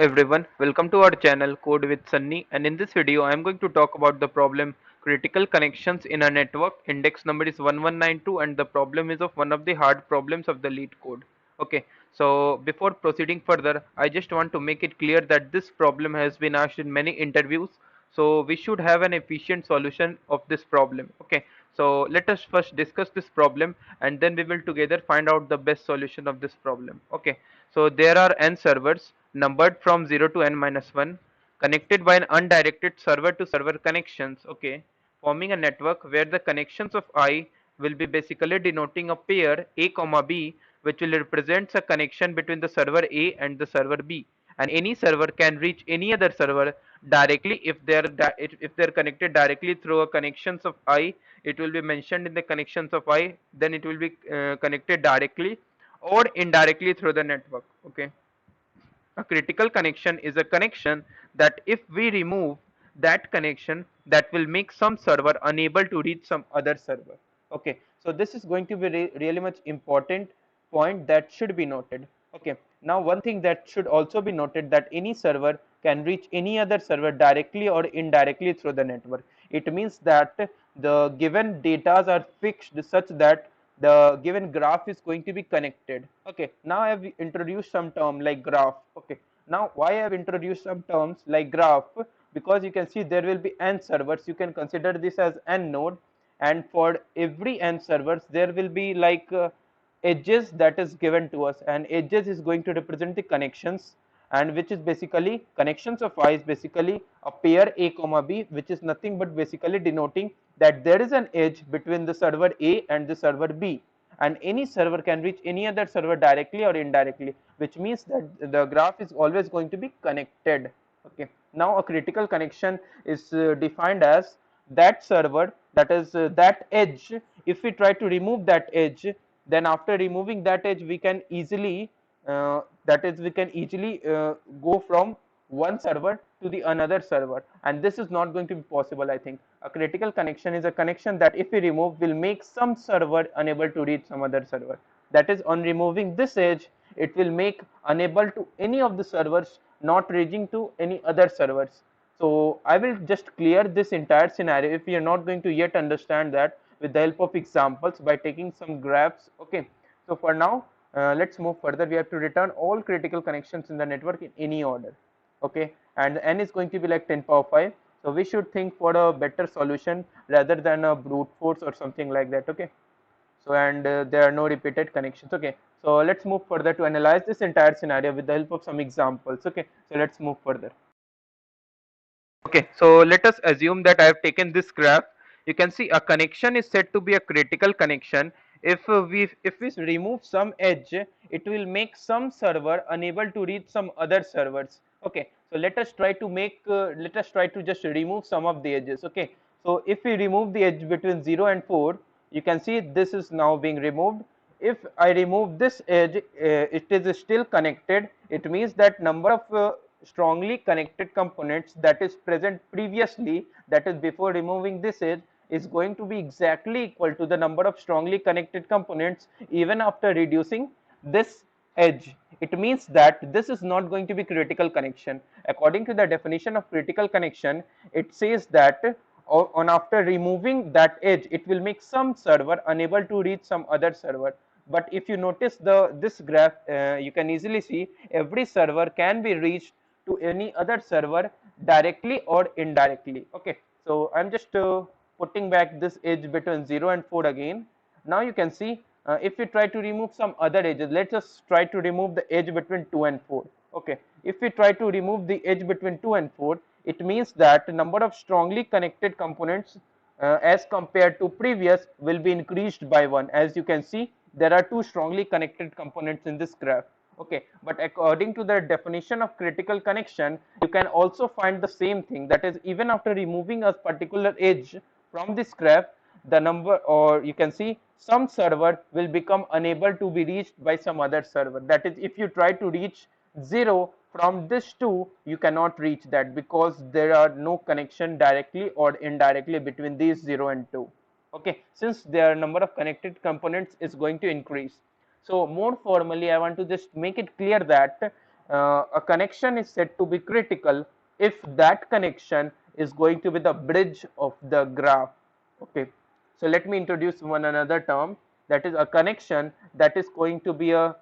everyone, welcome to our channel Code with Sunny, and in this video I am going to talk about the problem critical connections in a network. Index number is 1192 and the problem is of one of the hard problems of the lead code. Okay, so before proceeding further, I just want to make it clear that this problem has been asked in many interviews, so we should have an efficient solution of this problem. Okay, so let us first discuss this problem and then we will together find out the best solution of this problem. Okay, so there are n servers numbered from 0 to n minus 1 connected by an undirected server to server connections, okay, forming a network where the connections of I will be basically denoting a pair a comma b, which will represents a connection between the server A and the server B, and any server can reach any other server directly if they're connected directly through a connections of I. It will be mentioned in the connections of I, then it will be connected directly or indirectly through the network. Okay, a critical connection is a connection that if we remove that connection, that will make some server unable to reach some other server. Okay, so this is going to be really much important point that should be noted. Okay, now one thing that should also be noted, that any server can reach any other server directly or indirectly through the network. It means that the given datas are fixed such that the given graph is going to be connected. Okay, now I have introduced some term like graph. Okay, now why I have introduced some terms like graph, because you can see there will be n servers. You can consider this as n node, and for every n servers there will be like edges that is given to us, and edges is going to represent the connections, and which is basically connections of I is basically a pair a comma b, which is nothing but basically denoting that there is an edge between the server A and the server B, and any server can reach any other server directly or indirectly, which means that the graph is always going to be connected. Okay, now a critical connection is defined as that server, that is that edge. If we try to remove that edge, then after removing that edge we can easily go from one server to the another server, and this is not going to be possible. I think a critical connection is a connection that if we remove will make some server unable to reach some other server. That is, on removing this edge, it will make unable to any of the servers, not reaching to any other servers. So I will just clear this entire scenario if we are not going to yet understand that with the help of examples by taking some graphs. Okay, so for now let's move further. We have to return all critical connections in the network in any order. Okay, and n is going to be like 10 power 5, so we should think for a better solution rather than a brute force or something like that. Okay, so and there are no repeated connections. Okay, so let's move further to analyze this entire scenario with the help of some examples. Okay, so let's move further. Okay, so let us assume that I have taken this graph. You can see a connection is said to be a critical connection. If we remove some edge, it will make some server unable to reach some other servers. Okay, so let us try to just remove some of the edges. Okay, so if we remove the edge between 0 and 4, you can see this is now being removed. If I remove this edge, it is still connected. It means that number of strongly connected components that is present previously, that is before removing this edge, is going to be exactly equal to the number of strongly connected components even after reducing this edge. It means that this is not going to be critical connection. According to the definition of critical connection, it says that on after removing that edge, it will make some server unable to reach some other server. But if you notice this graph, you can easily see every server can be reached to any other server directly or indirectly. Okay, so I'm just putting back this edge between 0 and 4 again. Now you can see if we try to remove some other edges, let's just try to remove the edge between 2 and 4. Okay, if we try to remove the edge between 2 and 4, it means that the number of strongly connected components as compared to previous will be increased by 1. As you can see, there are two strongly connected components in this graph. Okay, but according to the definition of critical connection, you can also find the same thing, that is, even after removing a particular edge from this graph, the number, or you can see some server will become unable to be reached by some other server. That is, if you try to reach 0 from this 2, you cannot reach that because there are no connection directly or indirectly between these 0 and 2. Okay, since their number of connected components is going to increase. So more formally, I want to just make it clear that a connection is said to be critical if that connection is going to be the bridge of the graph. Okay, so let me introduce one another term, that is a connection that is going to be a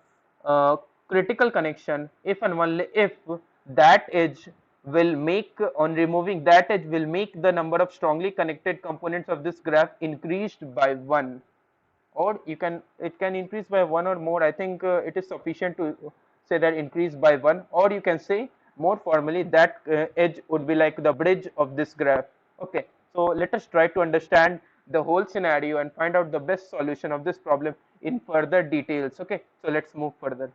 critical connection if and only if that edge will make, on removing that edge, will make the number of strongly connected components of this graph increased by 1, or you can, it can increase by 1 or more. I think it is sufficient to say that increase by 1, or you can say more formally that edge would be like the bridge of this graph. Okay, so let us try to understand the whole scenario and find out the best solution of this problem in further details. Okay, so let's move further.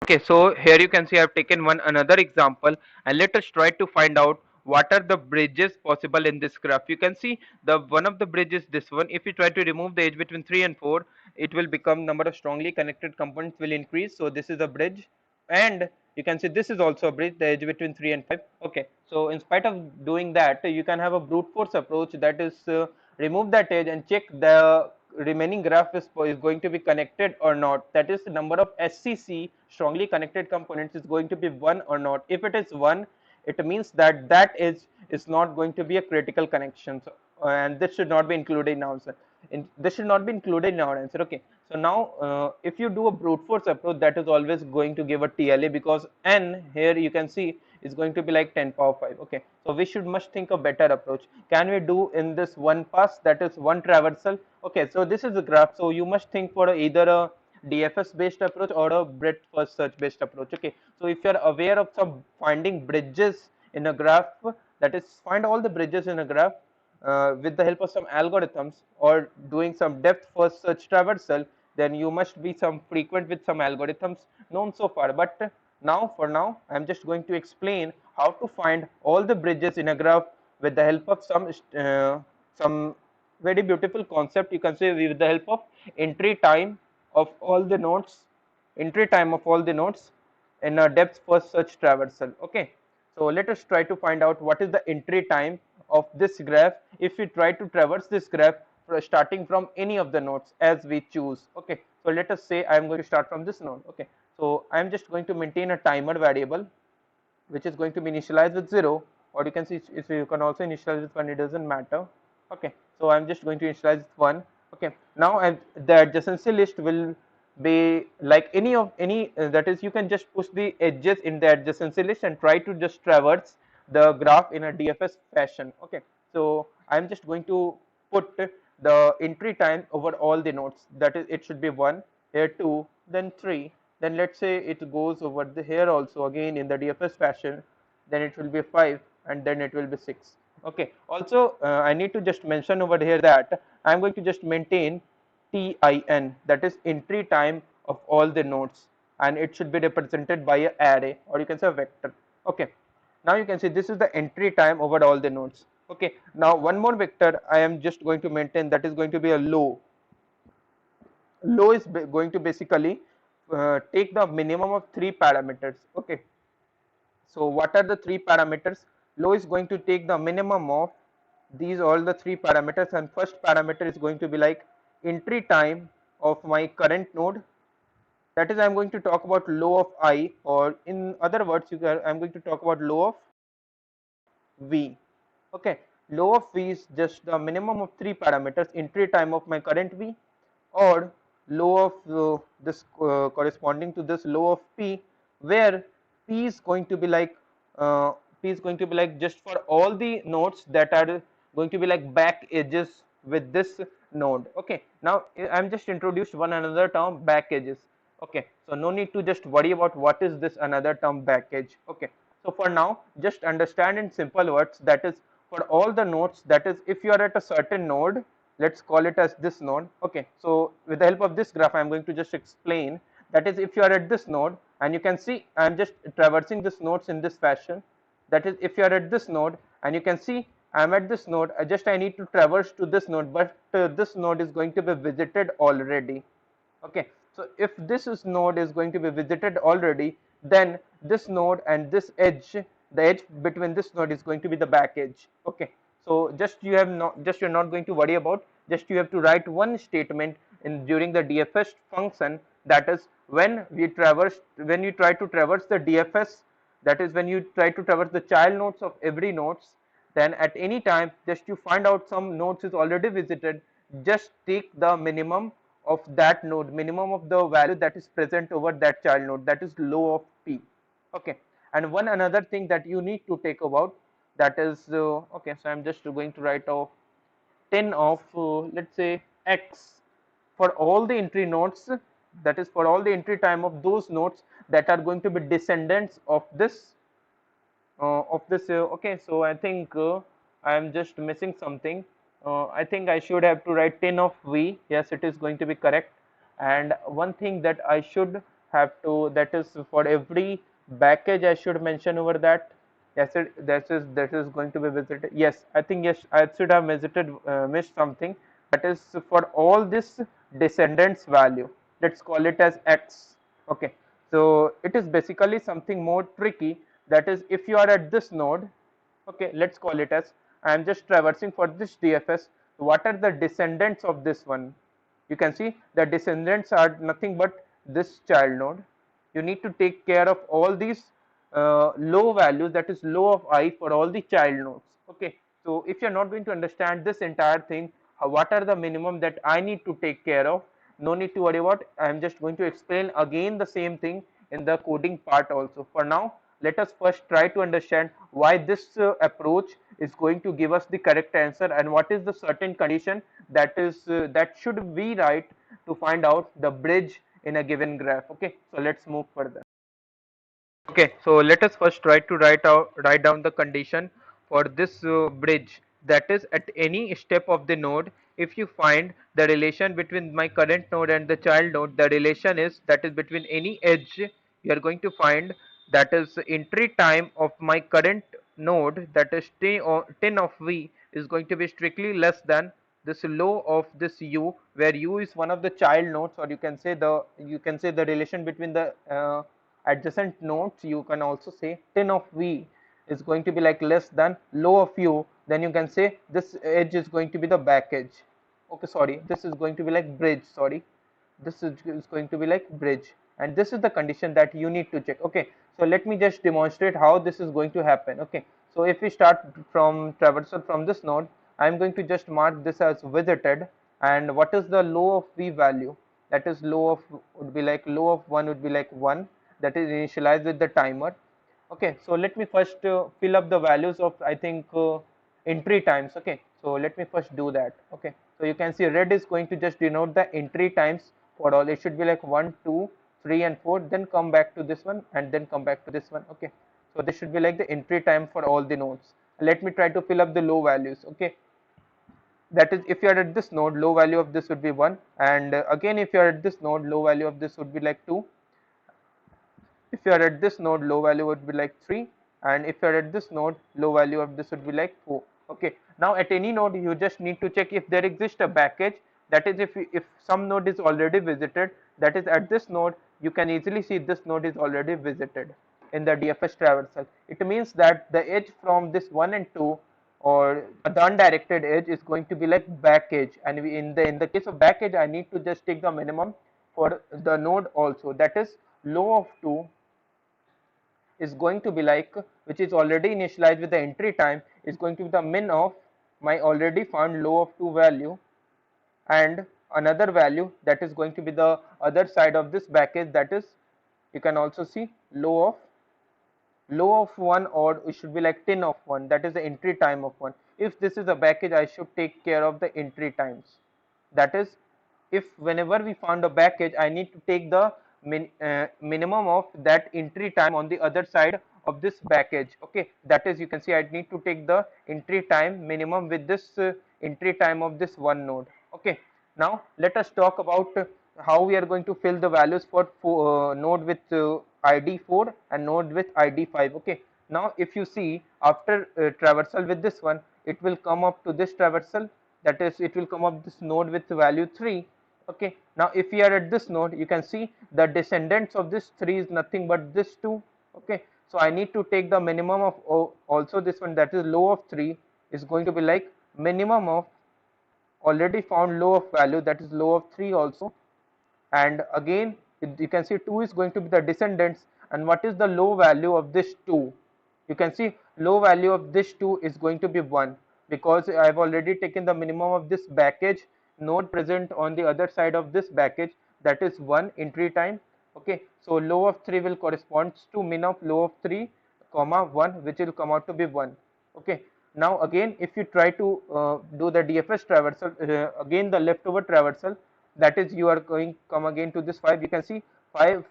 Okay, so here you can see I've taken one another example, and let us try to find out what are the bridges possible in this graph. You can see the one of the bridges, this one. If you try to remove the edge between 3 and 4, it will become number of strongly connected components will increase. So this is a bridge, and you can see this is also a bridge, the edge between 3 and 5. Okay, so in spite of doing that, you can have a brute force approach, that is remove that edge and check the remaining graph is going to be connected or not. That is the number of SCC, strongly connected components, is going to be 1 or not. If it is 1, it means that that is not going to be a critical connection. So, and this should not be included in our answer. This should not be included in our answer. Okay, so now if you do a brute force approach, that is always going to give a TLA, because n here you can see is going to be like 10 power 5. Okay, so we should must think a better approach. Can we do in this one pass, that is one traversal? Okay, so this is the graph, so you must think for either a DFS based approach or a breadth first search based approach. Okay, so if you are aware of some finding bridges in a graph, that is find all the bridges in a graph with the help of some algorithms, or doing some depth first search traversal, then you must be some frequent with some algorithms known so far. But now, for now, I am just going to explain how to find all the bridges in a graph with the help of some very beautiful concept. You can say with the help of entry time of all the nodes, entry time of all the nodes in a depth first search traversal. Okay, so let us try to find out what is the entry time of this graph if we try to traverse this graph starting from any of the nodes as we choose. Okay, so let us say I am going to start from this node. Okay, so I am just going to maintain a timer variable which is going to be initialized with 0, or you can see if you can also initialize with 1, it doesn't matter. Okay, so I'm just going to initialize with 1. Okay, now the adjacency list will be like any that is, you can just push the edges in the adjacency list and try to just traverse the graph in a DFS fashion. Okay, so I'm just going to put the entry time over all the nodes, that is it should be 1, here 2, then 3, then let's say it goes over the here also again in the DFS fashion, then it will be 5, and then it will be 6. Okay, also I need to just mention over here that I'm going to just maintain TIN, that is entry time of all the nodes, and it should be represented by a array, or you can say a vector. Okay, now you can see this is the entry time over all the nodes. Okay, now one more vector I am just going to maintain, that is going to be a low. Low is going to basically take the minimum of 3 parameters. Okay, so what are the 3 parameters? Low is going to take the minimum of these all the 3 parameters, and first parameter is going to be like entry time of my current node, that is I'm going to talk about low of I, or in other words I'm going to talk about low of V. Okay, low of V is just the minimum of 3 parameters, entry time of my current V, or low of this corresponding to this low of P, where P is going to be like P is going to be like just for all the nodes that are going to be like back edges with this node. Okay, now I'm just introduced one another term, back edges. Okay, so no need to just worry about what is this another term, back edge. Okay, so for now just understand in simple words, that is for all the nodes, that is if you are at a certain node, let's call it as this node. Okay, so with the help of this graph I'm going to just explain, that is if you are at this node, and you can see I'm just traversing this nodes in this fashion, that is if you are at this node and you can see I'm at this node, I need to traverse to this node, but this node is going to be visited already. Okay, so if this node is going to be visited already, then this node and this edge, the edge between this node is going to be the back edge. Okay, so just you're not going to worry about, just you have to write one statement in during the DFS function, that is when you try to traverse the DFS, that is when you try to traverse the child nodes of every nodes, then at any time just you find out some nodes is already visited, just take the minimum of that node, minimum of the value that is present over that child node, that is low of P. Okay, and one another thing that you need to take about, that is okay, so I'm just going to write off 10 of let's say x for all the entry nodes, that is for all the entry time of those nodes that are going to be descendants of this okay, so I think I am just missing something. I think I should have to write 10 of v. Yes, it is going to be correct. And one thing that I should have to, that is for every package I should mention over that. Yes, that is going to be visited. Yes, I think yes, I should have missed something. That is for all this descendants value. Let's call it as x. Okay, so it is basically something more tricky. That is, if you are at this node, okay, let's call it as I am just traversing for this DFS. What are the descendants of this one? You can see the descendants are nothing but this child node. You need to take care of all these low values, that is low of I for all the child nodes. Okay, so if you're not going to understand this entire thing, what are the minimum that I need to take care of, no need to worry about. I'm just going to explain again the same thing in the coding part also. For now, let us first try to understand why this approach is going to give us the correct answer, and what is the certain condition that should we write to find out the bridge in a given graph. Okay, so let's move further. Okay, so let us first try to write down the condition for this bridge, that is at any step of the node, if you find the relation between my current node and the child node, the relation is that is between any edge, you are going to find that is entry time of my current node, that is 10 of v is going to be strictly less than this low of this u, where u is one of the child nodes, or you can say the relation between the adjacent nodes. You can also say 10 of v is going to be like less than low of u, then you can say this edge is going to be the back edge. Okay, sorry, this is going to be like bridge, sorry, this is going to be like bridge, and this is the condition that you need to check. Okay, so let me just demonstrate how this is going to happen. Okay, so if we start from traversal from this node, I'm going to just mark this as visited, and what is the low of v value, that is low of would be like low of 1 would be like 1, that is initialized with the timer. Okay, so let me first fill up the values of I think entry times. Okay, so let me first do that. Okay, so you can see red is going to just denote the entry times for all. It should be like 1, 2, 3 and 4, then come back to this one and then come back to this one. Okay, so this should be like the entry time for all the nodes. Let me try to fill up the low values. Okay, that is if you are at this node, low value of this would be 1, and again if you are at this node, low value of this would be like 2. If you are at this node, low value would be like 3, and if you are at this node, low value of this would be like 4. Okay, now at any node you just need to check if there exists a backage, that is if some node is already visited, that is at this node you can easily see this node is already visited in the DFS traversal. It means that the edge from this 1 and 2, or the undirected edge, is going to be like back edge, and in the case of back edge I need to just take the minimum for the node also, that is low of 2 is going to be like, which is already initialized with the entry time, is going to be the min of my already found low of 2 value, and another value that is going to be the other side of this package, that is you can also see low of 1, or it should be like 10 of 1, that is the entry time of 1. If this is a package, I should take care of the entry times, that is if whenever we found a package, I need to take the minimum of that entry time on the other side of this package. Okay, that is you can see I need to take the entry time minimum with this entry time of this one node. Okay, now let us talk about how we are going to fill the values for node with id 4 and node with id 5. Okay, now if you see after traversal with this one, it will come up to this traversal, that is it will come up this node with value 3. Okay, now if we are at this node, you can see the descendants of this 3 is nothing but this 2. Okay, so I need to take the minimum of also this one, that is low of 3 is going to be like minimum of already found low of value, that is low of 3 also, and again You can see 2 is going to be the descendants, and what is the low value of this 2? You can see low value of this 2 is going to be 1, because I have already taken the minimum of this baggage node present on the other side of this baggage, that is 1 entry time. Okay, so low of 3 will corresponds to min of low of 3 comma 1, which will come out to be 1. Okay, now again if you try to do the DFS traversal, again the leftover traversal, that is you are going come again to this 5. You can see 5,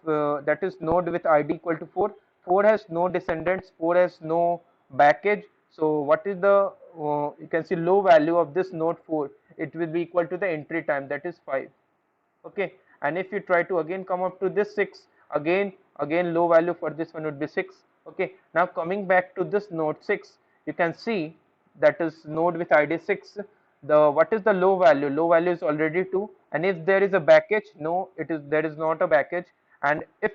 that is node with ID equal to 4. 4 has no descendants, 4 has no baggage. So what is the you can see low value of this node 4? It will be equal to the entry time, that is 5. Okay, and if you try to again come up to this 6, again low value for this one would be 6. Okay, now coming back to this node 6, you can see that is node with ID 6. The what is the low value? Low value is already 2, and if there is a baggage, no, it is there is not a baggage. And if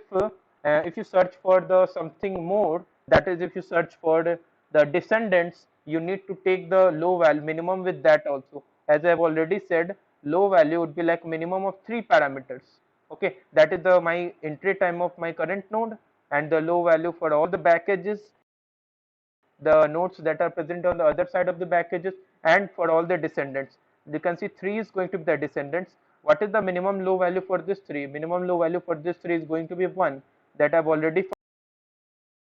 you search for the something more, that is if you search for the descendants, you need to take the low value minimum with that also. As I have already said, low value would be like minimum of 3 parameters. Okay, that is the my entry time of my current node, and the low value for all the packages, the nodes that are present on the other side of the packages, and for all the descendants. You can see 3 is going to be the descendants. What is the minimum low value for this 3? Minimum low value for this 3 is going to be 1, that I've already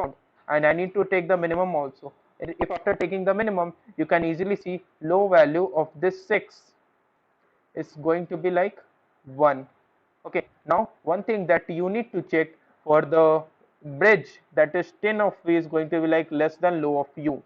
found, and I need to take the minimum also. If after taking the minimum, you can easily see low value of this 6 is going to be like 1. Okay, now one thing that you need to check for the bridge, that is 10 of v is going to be like less than low of u.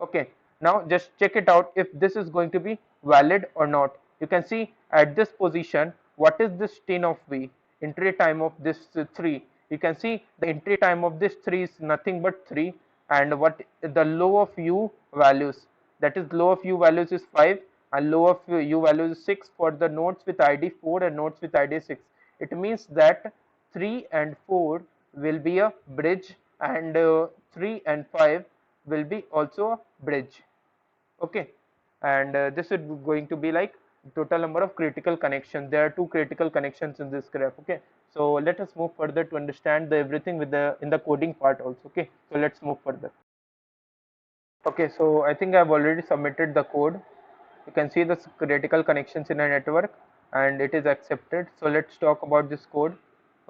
Okay, now just check it out if this is going to be valid or not. You can see at this position, what is this 10 of v? Entry time of this 3. You can see the entry time of this 3 is nothing but 3, and what the low of u values, that is low of u values is 5, and low of u values is 6 for the nodes with ID 4 and nodes with ID 6. It means that 3 and 4 will be a bridge, and 3 and 5 will be also a bridge. Okay, and this is going to be like total number of critical connections. There are 2 critical connections in this graph. Okay, so let us move further to understand the everything with the in the coding part also. Okay, so let's move further. Okay, so I think I've already submitted the code. You can see the critical connections in a network, and it is accepted. So let's talk about this code.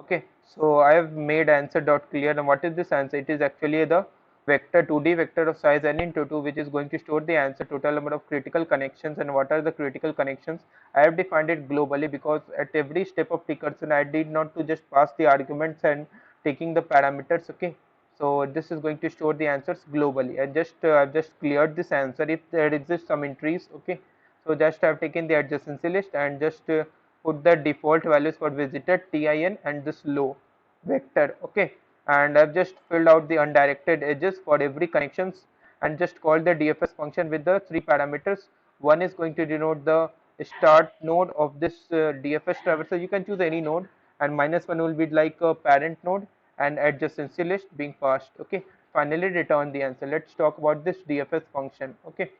Okay, so I have made answer.clear, and what is this answer? It is actually the vector 2D vector of size n into 2, which is going to store the answer total number of critical connections. And what are the critical connections? I have defined it globally, because at every step of recursion I did not to just pass the arguments and taking the parameters. Okay, so this is going to store the answers globally. And just I've just cleared this answer if there exists some entries. Okay, so just I've taken the adjacency list and just put the default values for visited tin and this low vector. Okay, and I've just filled out the undirected edges for every connections, and just called the DFS function with the 3 parameters. One is going to denote the start node of this DFS traversal. You can choose any node, and -1 will be like a parent node, and adjacency list being passed. Okay, finally return the answer. Let's talk about this DFS function. Okay,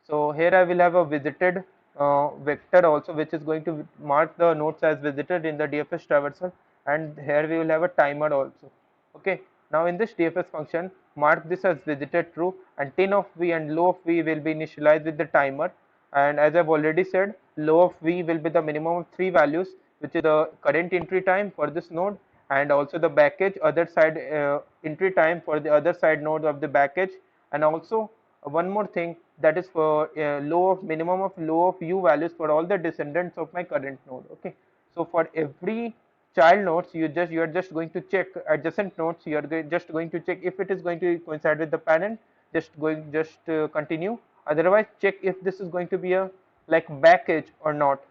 so here I will have a visited vector also, which is going to mark the nodes as visited in the DFS traversal, and here we will have a timer also. Okay, now in this DFS function, mark this as visited true, and 10 of v and low of v will be initialized with the timer. And as I've already said, low of v will be the minimum of 3 values, which is the current entry time for this node, and also the baggage other side entry time for the other side node of the baggage, and also one more thing, that is for low of minimum of low of u values for all the descendants of my current node. Okay, so for every child nodes, you are just going to check adjacent nodes. You are just going to check if it is going to coincide with the parent. Just continue. Otherwise, check if this is going to be a like baggage or not.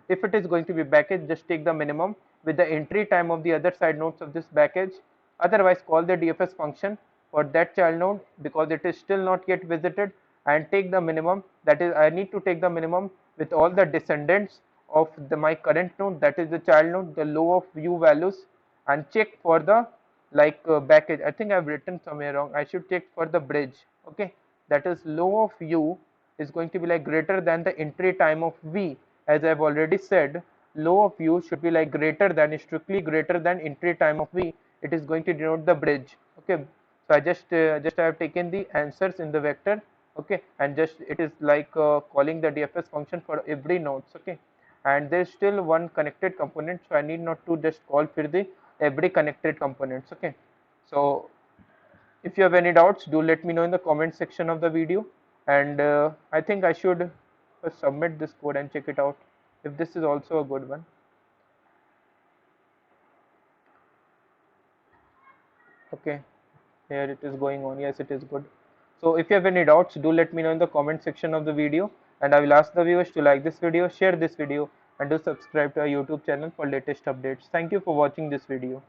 If it is going to be baggage, just take the minimum with the entry time of the other side nodes of this baggage. Otherwise, call the DFS function for that child node, because it is still not yet visited, and take the minimum, that is I need to take the minimum with all the descendants of my current node, that is the child node, the low of u values, and check for the like baggage. I think I've written somewhere wrong. I should check for the bridge. Okay, that is low of u is going to be like greater than the entry time of v, as I've already said. low of u should be like greater than, strictly greater than entry time of v, it is going to denote the bridge. Okay, so I just I have taken the answers in the vector. Okay, and just it is like calling the DFS function for every nodes. Okay, and there is still one connected component, so I need not to just call for the every connected components. Okay, so if you have any doubts, do let me know in the comment section of the video. And I think I should submit this code and check it out if this is also a good one. Okay, here it is going on. Yes, it is good. So if you have any doubts, do let me know in the comment section of the video, and I will ask the viewers to like this video, share this video, and do subscribe to our YouTube channel for latest updates. Thank you for watching this video.